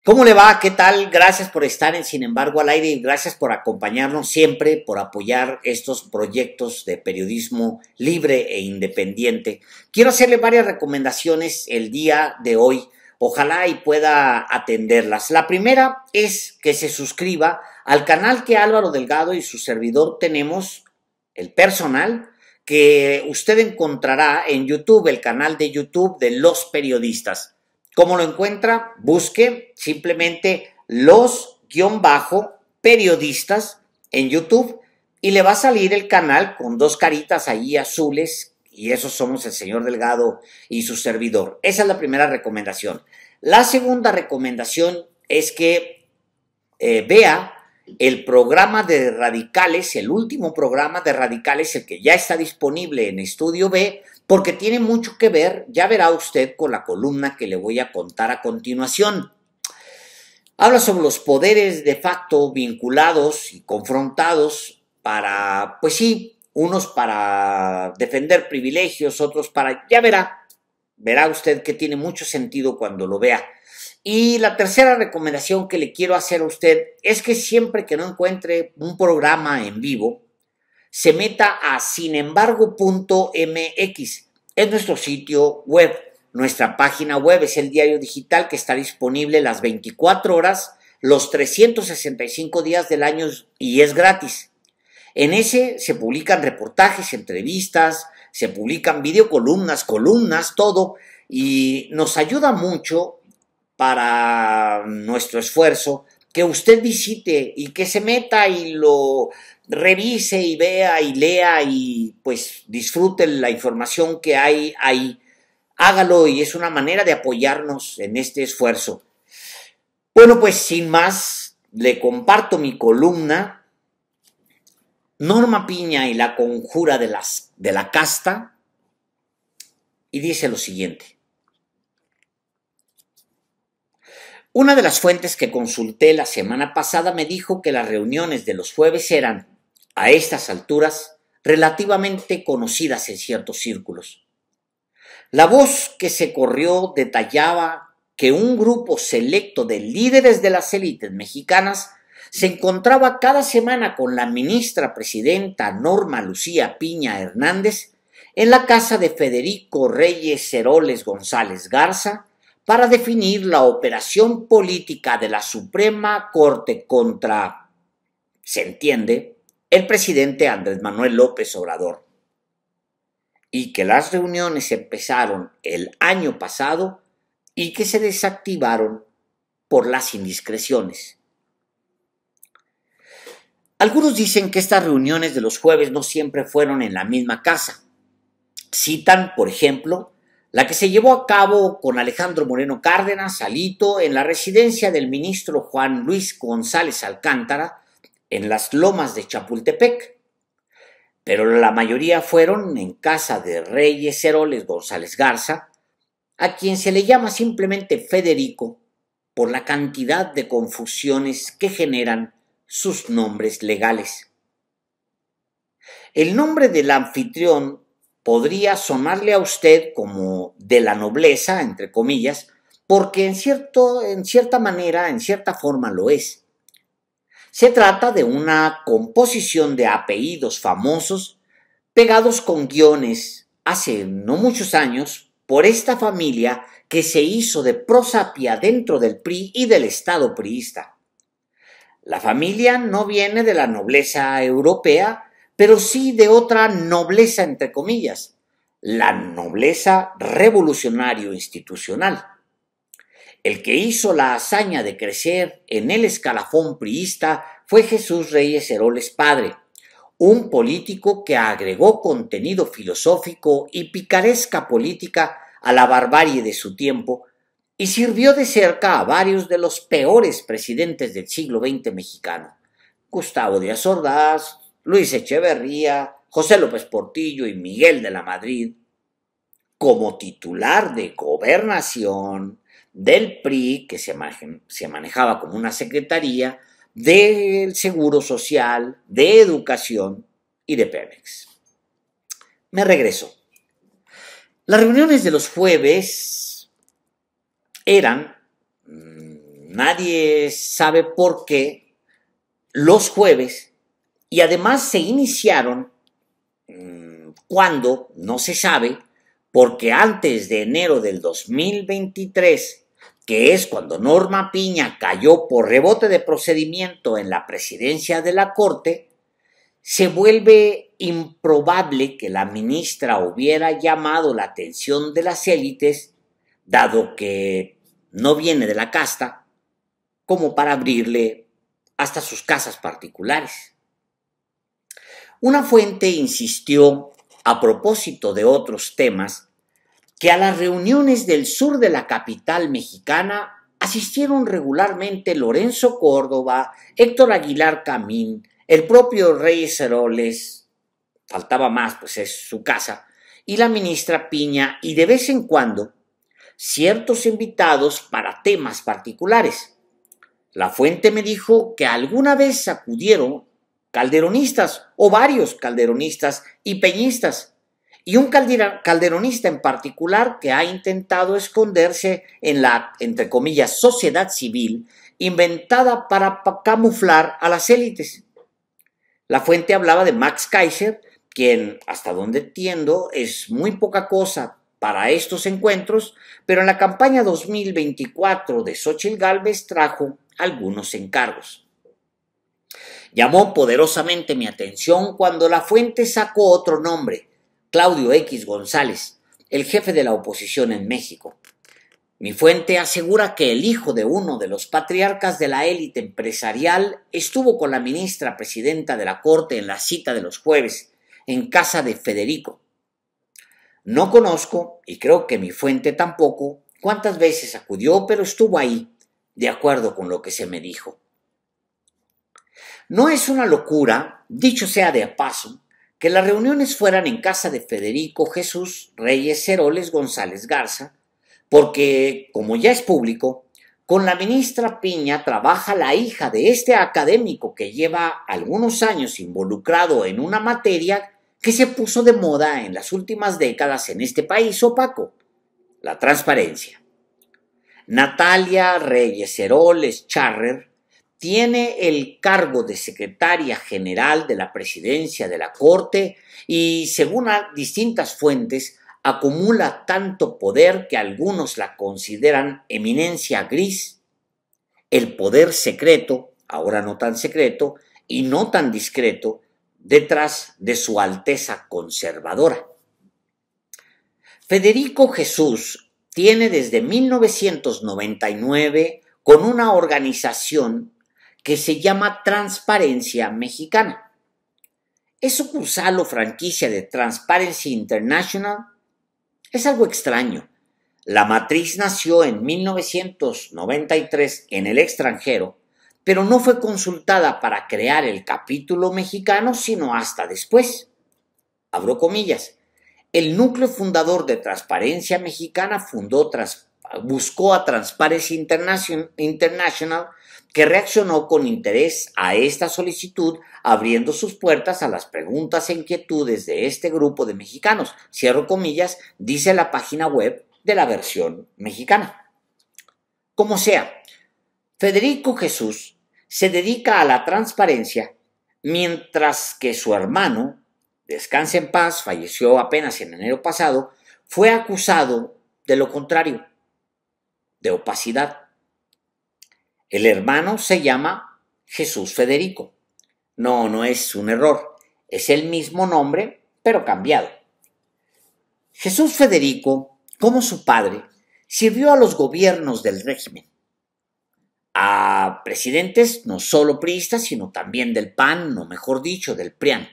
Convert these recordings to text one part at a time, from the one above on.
¿Cómo le va? ¿Qué tal? Gracias por estar en Sin embargo al aire y gracias por acompañarnos siempre, por apoyar estos proyectos de periodismo libre e independiente. Quiero hacerle varias recomendaciones el día de hoy. Ojalá y pueda atenderlas. La primera es que se suscriba al canal que Álvaro Delgado y su servidor tenemos, el personal, que usted encontrará en YouTube, el canal de YouTube de Los Periodistas. ¿Cómo lo encuentra? Busque simplemente los-periodistas en YouTube y le va a salir el canal con dos caritas ahí azules y esos somos el señor Delgado y su servidor. Esa es la primera recomendación. La segunda recomendación es que vea el programa de Radicales, el último programa de Radicales, el que ya está disponible en Estudio B, porque tiene mucho que ver, ya verá usted, con la columna que le voy a contar a continuación. Habla sobre los poderes de facto vinculados y confrontados para, pues sí, unos para defender privilegios, otros para, ya verá usted que tiene mucho sentido cuando lo vea. Y la tercera recomendación que le quiero hacer a usted es que siempre que no encuentre un programa en vivo, se meta a sinembargo.mx. Es nuestro sitio web, nuestra página web, es el diario digital que está disponible las 24 horas, los 365 días del año y es gratis. En ese se publican reportajes, entrevistas, se publican videocolumnas, columnas, todo, y nos ayuda mucho para nuestro esfuerzo que usted visite y que se meta y lo revise y vea y lea y pues disfrute la información que hay ahí. Hágalo y es una manera de apoyarnos en este esfuerzo. Bueno, pues sin más, le comparto mi columna Norma Piña y la conjura de la casta y dice lo siguiente. Una de las fuentes que consulté la semana pasada me dijo que las reuniones de los jueves eran, a estas alturas, relativamente conocidas en ciertos círculos. La voz que se corrió detallaba que un grupo selecto de líderes de las élites mexicanas se encontraba cada semana con la ministra presidenta Norma Lucía Piña Hernández en la casa de Federico Reyes Heroles González Garza para definir la operación política de la Suprema Corte contra, se entiende, el presidente Andrés Manuel López Obrador. Y que las reuniones empezaron el año pasado y que se desactivaron por las indiscreciones. Algunos dicen que estas reuniones de los jueves no siempre fueron en la misma casa. Citan, por ejemplo, la que se llevó a cabo con Alejandro Moreno Cárdenas, Alito, en la residencia del ministro Juan Luis González Alcántara, en las lomas de Chapultepec. Pero la mayoría fueron en casa de Reyes Heroles González Garza, a quien se le llama simplemente Federico por la cantidad de confusiones que generan sus nombres legales. El nombre del anfitrión podría sonarle a usted como de la nobleza, entre comillas, porque en cierta manera, en cierta forma lo es. Se trata de una composición de apellidos famosos pegados con guiones hace no muchos años por esta familia que se hizo de prosapia dentro del PRI y del Estado priista. La familia no viene de la nobleza europea, pero sí de otra nobleza, entre comillas, la nobleza revolucionario-institucional. El que hizo la hazaña de crecer en el escalafón priista fue Jesús Reyes Heroles Padre, un político que agregó contenido filosófico y picaresca política a la barbarie de su tiempo y sirvió de cerca a varios de los peores presidentes del siglo XX mexicano: Gustavo Díaz Ordaz, Luis Echeverría, José López Portillo y Miguel de la Madrid. Como titular de Gobernación del PRI, que se manejaba como una secretaría, del Seguro Social, de Educación y de Pemex. Me regreso. Las reuniones de los jueves eran nadie sabe por qué, los jueves, y además se iniciaron cuando, no se sabe, porque antes de enero del 2023, que es cuando Norma Piña cayó por rebote de procedimiento en la presidencia de la Corte, se vuelve improbable que la ministra hubiera llamado la atención de las élites, dado que no viene de la casta, como para abrirle hasta sus casas particulares. Una fuente insistió, a propósito de otros temas, que a las reuniones del sur de la capital mexicana asistieron regularmente Lorenzo Córdoba, Héctor Aguilar Camín, el propio Reyes Heroles, faltaba más, pues es su casa, y la ministra Piña, y de vez en cuando ciertos invitados para temas particulares. La fuente me dijo que alguna vez acudieron calderonistas o varios calderonistas y peñistas, y un calderonista en particular que ha intentado esconderse en la, entre comillas, sociedad civil inventada para camuflar a las élites. La fuente hablaba de Max Kaiser, quien, hasta donde entiendo, es muy poca cosa para estos encuentros, pero en la campaña 2024 de Xóchitl Gálvez trajo algunos encargos. Llamó poderosamente mi atención cuando la fuente sacó otro nombre, Claudio X González, el jefe de la oposición en México. Mi fuente asegura que el hijo de uno de los patriarcas de la élite empresarial estuvo con la ministra presidenta de la Corte en la cita de los jueves, en casa de Federico. No conozco, y creo que mi fuente tampoco, cuántas veces acudió, pero estuvo ahí, de acuerdo con lo que se me dijo. No es una locura, dicho sea de paso, que las reuniones fueran en casa de Federico Jesús Reyes Heroles González Garza, porque, como ya es público, con la ministra Piña trabaja la hija de este académico que lleva algunos años involucrado en una materia que se puso de moda en las últimas décadas en este país opaco, la transparencia. Natalia Reyes Heroles Charrer tiene el cargo de secretaria general de la presidencia de la Corte y, según distintas fuentes, acumula tanto poder que algunos la consideran eminencia gris, el poder secreto, ahora no tan secreto, y no tan discreto, detrás de su alteza conservadora. Federico Jesús tiene desde 1999 con una organización que se llama Transparencia Mexicana. ¿Es sucursal o franquicia de Transparency International? Es algo extraño. La matriz nació en 1993 en el extranjero, pero no fue consultada para crear el capítulo mexicano sino hasta después. Abro comillas. El núcleo fundador de Transparencia Mexicana buscó a Transparency International, que reaccionó con interés a esta solicitud, abriendo sus puertas a las preguntas e inquietudes de este grupo de mexicanos. Cierro comillas, dice la página web de la versión mexicana. Como sea, Federico Jesús se dedica a la transparencia, mientras que su hermano, descanse en paz, falleció apenas en enero pasado, fue acusado de lo contrario, de opacidad. El hermano se llama Jesús Federico. No es un error, es el mismo nombre, pero cambiado. Jesús Federico, como su padre, sirvió a los gobiernos del régimen, a presidentes no solo priistas, sino también del PAN, o mejor dicho, del PRIAN.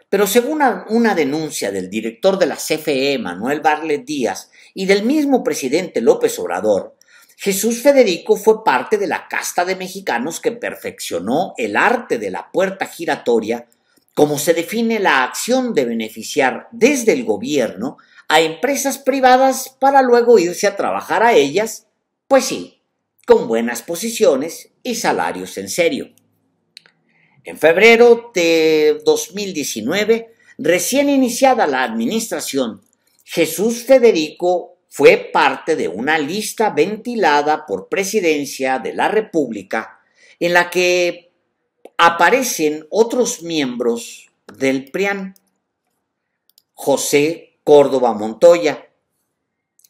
Pero según una denuncia del director de la CFE, Manuel Barlet Díaz, y del mismo presidente López Obrador, Jesús Federico fue parte de la casta de mexicanos que perfeccionó el arte de la puerta giratoria, como se define la acción de beneficiar desde el gobierno a empresas privadas para luego irse a trabajar a ellas, pues sí, con buenas posiciones y salarios en serio. En febrero de 2019, recién iniciada la administración, Jesús Federico fue parte de una lista ventilada por Presidencia de la República en la que aparecen otros miembros del PRIAN: José Córdoba Montoya,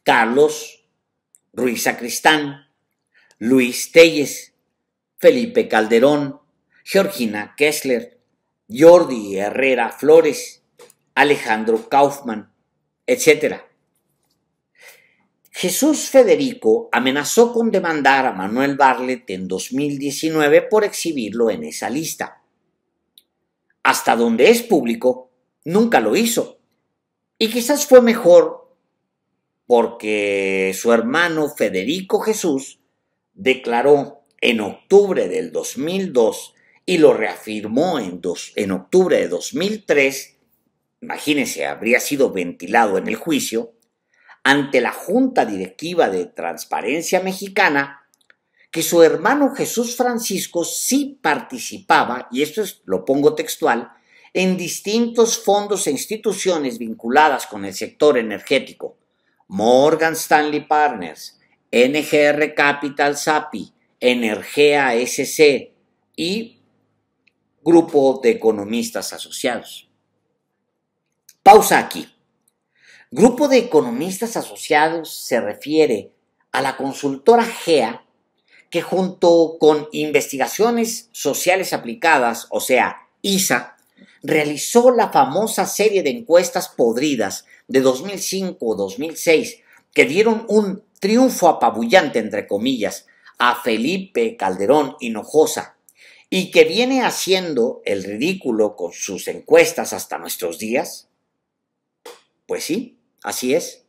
Carlos Ruiz Sacristán, Luis Telles, Felipe Calderón, Georgina Kessler, Jordi Herrera Flores, Alejandro Kaufman, etc. Jesús Federico amenazó con demandar a Manuel Bartlett en 2019 por exhibirlo en esa lista. Hasta donde es público, nunca lo hizo. Y quizás fue mejor porque su hermano Federico Jesús declaró en octubre del 2002 y lo reafirmó en octubre de 2003, imagínense, habría sido ventilado en el juicio, ante la Junta Directiva de Transparencia Mexicana, que su hermano Jesús Francisco sí participaba, y esto lo pongo textual, en distintos fondos e instituciones vinculadas con el sector energético: Morgan Stanley Partners, NGR Capital SAPI, Energea SC y Grupo de Economistas Asociados. Pausa aquí. Grupo de Economistas Asociados se refiere a la consultora GEA, que junto con Investigaciones Sociales Aplicadas, o sea, ISA, realizó la famosa serie de encuestas podridas de 2005-2006 que dieron un triunfo apabullante, entre comillas, a Felipe Calderón Hinojosa, y que viene haciendo el ridículo con sus encuestas hasta nuestros días. Pues sí, así es.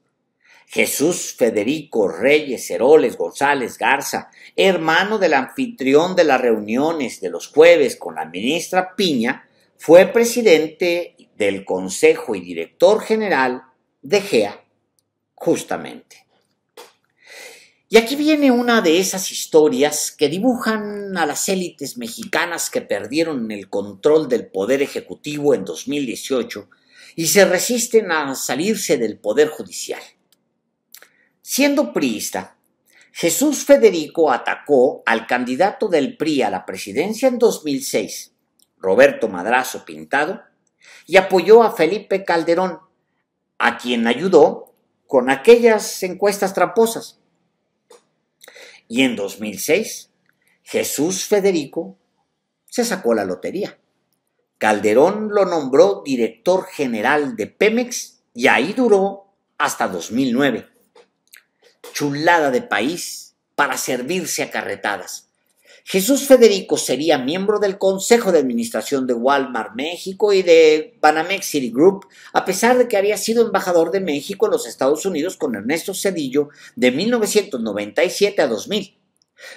Jesús Federico Reyes Heroles González Garza, hermano del anfitrión de las reuniones de los jueves con la ministra Piña, fue presidente del Consejo y director general de GEA, justamente. Y aquí viene una de esas historias que dibujan a las élites mexicanas que perdieron el control del poder ejecutivo en 2018 y se resisten a salirse del poder judicial. Siendo priista, Jesús Federico atacó al candidato del PRI a la presidencia en 2006, Roberto Madrazo Pintado, y apoyó a Felipe Calderón, a quien ayudó con aquellas encuestas tramposas. Y en 2006, Jesús Federico se sacó la lotería. Calderón lo nombró director general de Pemex y ahí duró hasta 2009. Chulada de país para servirse a carretadas. Jesús Federico sería miembro del Consejo de Administración de Walmart México y de Banamex Citigroup, a pesar de que había sido embajador de México en los Estados Unidos con Ernesto Zedillo de 1997 a 2000.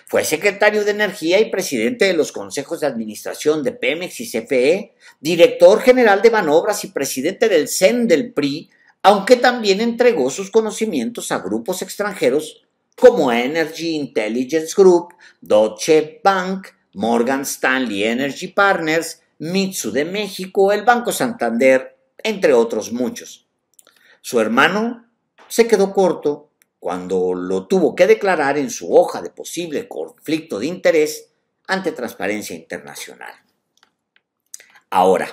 Fue secretario de Energía y presidente de los consejos de administración de Pemex y CFE, director general de Banobras y presidente del CEN del PRI, aunque también entregó sus conocimientos a grupos extranjeros como Energy Intelligence Group, Deutsche Bank, Morgan Stanley Energy Partners, Mitsui de México, el Banco Santander, entre otros muchos. Su hermano se quedó corto cuando lo tuvo que declarar en su hoja de posible conflicto de interés ante Transparencia Internacional. Ahora,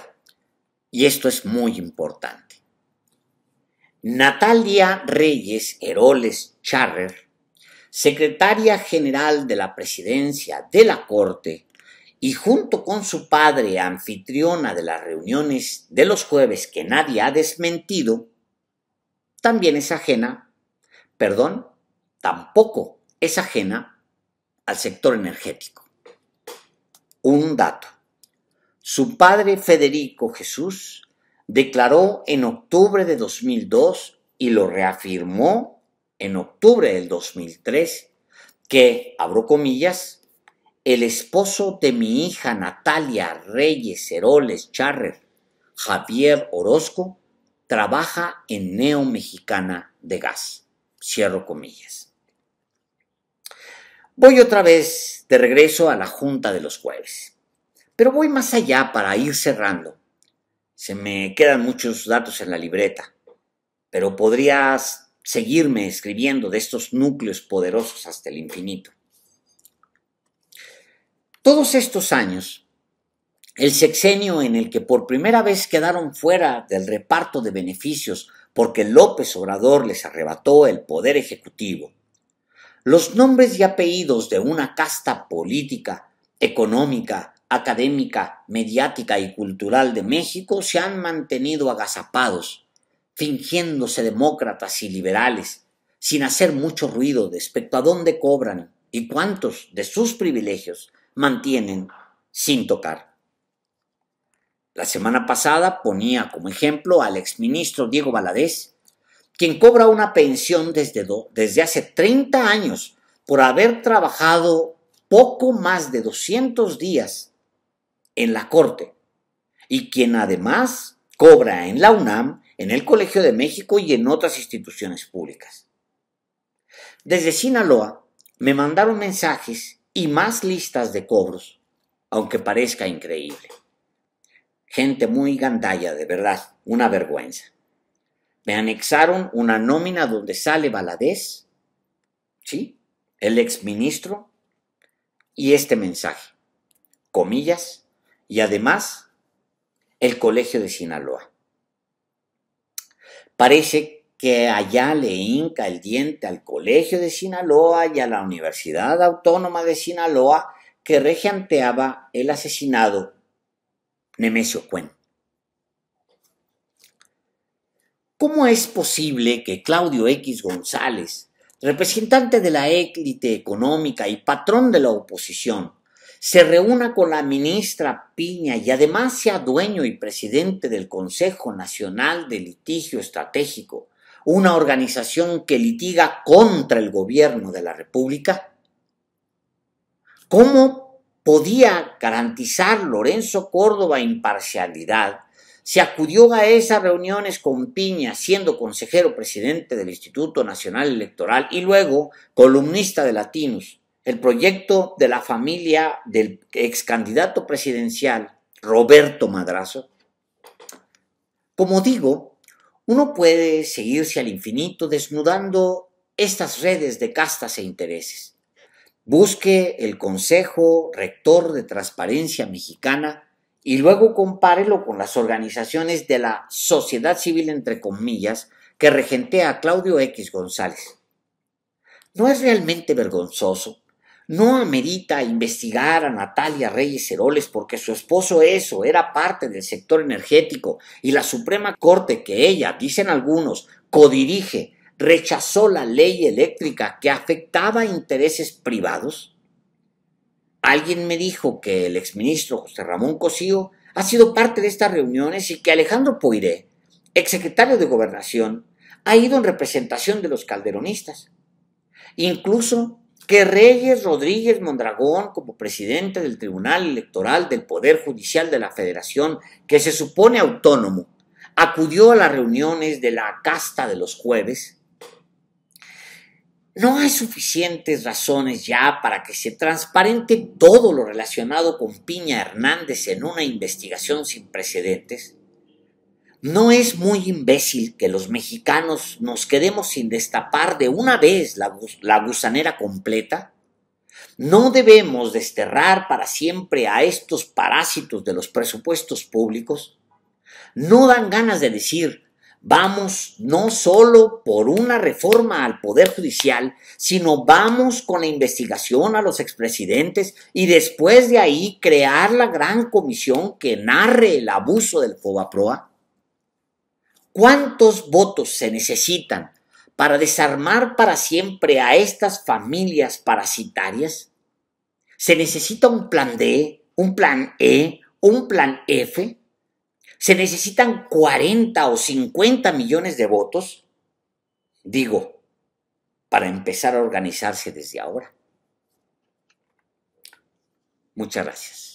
y esto es muy importante, Natalia Reyes Heroles Charrer, secretaria general de la Presidencia de la Corte y junto con su padre anfitriona de las reuniones de los jueves que nadie ha desmentido, también es ajena, tampoco es ajena al sector energético. Un dato: su padre Federico Jesús declaró en octubre de 2002 y lo reafirmó en octubre del 2003 que, abro comillas, el esposo de mi hija Natalia Reyes Heroles Charrer, Javier Orozco, trabaja en Neo Mexicana de Gas. Cierro comillas. Voy otra vez de regreso a la junta de los jueves, pero voy más allá para ir cerrando. Se me quedan muchos datos en la libreta, pero podría seguirme escribiendo de estos núcleos poderosos hasta el infinito. Todos estos años, el sexenio en el que por primera vez quedaron fuera del reparto de beneficios porque López Obrador les arrebató el poder ejecutivo, los nombres y apellidos de una casta política, económica, académica, mediática y cultural de México se han mantenido agazapados, fingiéndose demócratas y liberales, sin hacer mucho ruido respecto a dónde cobran y cuántos de sus privilegios mantienen sin tocar. La semana pasada ponía como ejemplo al exministro Diego Valadez, quien cobra una pensión desde hace 30 años por haber trabajado poco más de 200 días en la Corte y quien además cobra en la UNAM, en el Colegio de México y en otras instituciones públicas. Desde Sinaloa me mandaron mensajes y más listas de cobros, aunque parezca increíble. Gente muy gandalla, de verdad, una vergüenza. Me anexaron una nómina donde sale Valadez, ¿sí?, el exministro, y este mensaje, comillas, y además el Colegio de Sinaloa. Parece que allá le hinca el diente al Colegio de Sinaloa y a la Universidad Autónoma de Sinaloa que regenteaba el asesinado Nemesio Cuen. ¿Cómo es posible que Claudio X González, representante de la élite económica y patrón de la oposición, se reúna con la ministra Piña y además sea dueño y presidente del Consejo Nacional de Litigio Estratégico, una organización que litiga contra el gobierno de la República? ¿Cómo podía garantizar Lorenzo Córdoba imparcialidad? Se acudió a esas reuniones con Piña, siendo consejero presidente del Instituto Nacional Electoral y luego columnista de Latinos, el proyecto de la familia del ex candidato presidencial Roberto Madrazo. Como digo, uno puede seguirse al infinito desnudando estas redes de castas e intereses. Busque el Consejo Rector de Transparencia Mexicana y luego compárelo con las organizaciones de la sociedad civil, entre comillas, que regentea a Claudio X González. ¿No es realmente vergonzoso? ¿No amerita investigar a Natalia Reyes Heroles porque su esposo era parte del sector energético y la Suprema Corte que ella, dicen algunos, codirige, rechazó la ley eléctrica que afectaba a intereses privados? Alguien me dijo que el exministro José Ramón Cosío ha sido parte de estas reuniones y que Alejandro Poiré, exsecretario de Gobernación, ha ido en representación de los calderonistas. Incluso que Reyes Rodríguez Mondragón, como presidente del Tribunal Electoral del Poder Judicial de la Federación, que se supone autónomo, acudió a las reuniones de la casta de los jueves. ¿No hay suficientes razones ya para que se transparente todo lo relacionado con Piña Hernández en una investigación sin precedentes? ¿No es muy imbécil que los mexicanos nos quedemos sin destapar de una vez la gusanera completa? ¿No debemos desterrar para siempre a estos parásitos de los presupuestos públicos? ¿No dan ganas de decir, vamos no solo por una reforma al Poder Judicial, sino vamos con la investigación a los expresidentes y después de ahí crear la gran comisión que narre el abuso del Fobaproa? ¿Cuántos votos se necesitan para desarmar para siempre a estas familias parasitarias? ¿Se necesita un plan D, un plan E, un plan F? ¿Se necesitan 40 o 50 millones de votos? Digo, para empezar a organizarse desde ahora. Muchas gracias.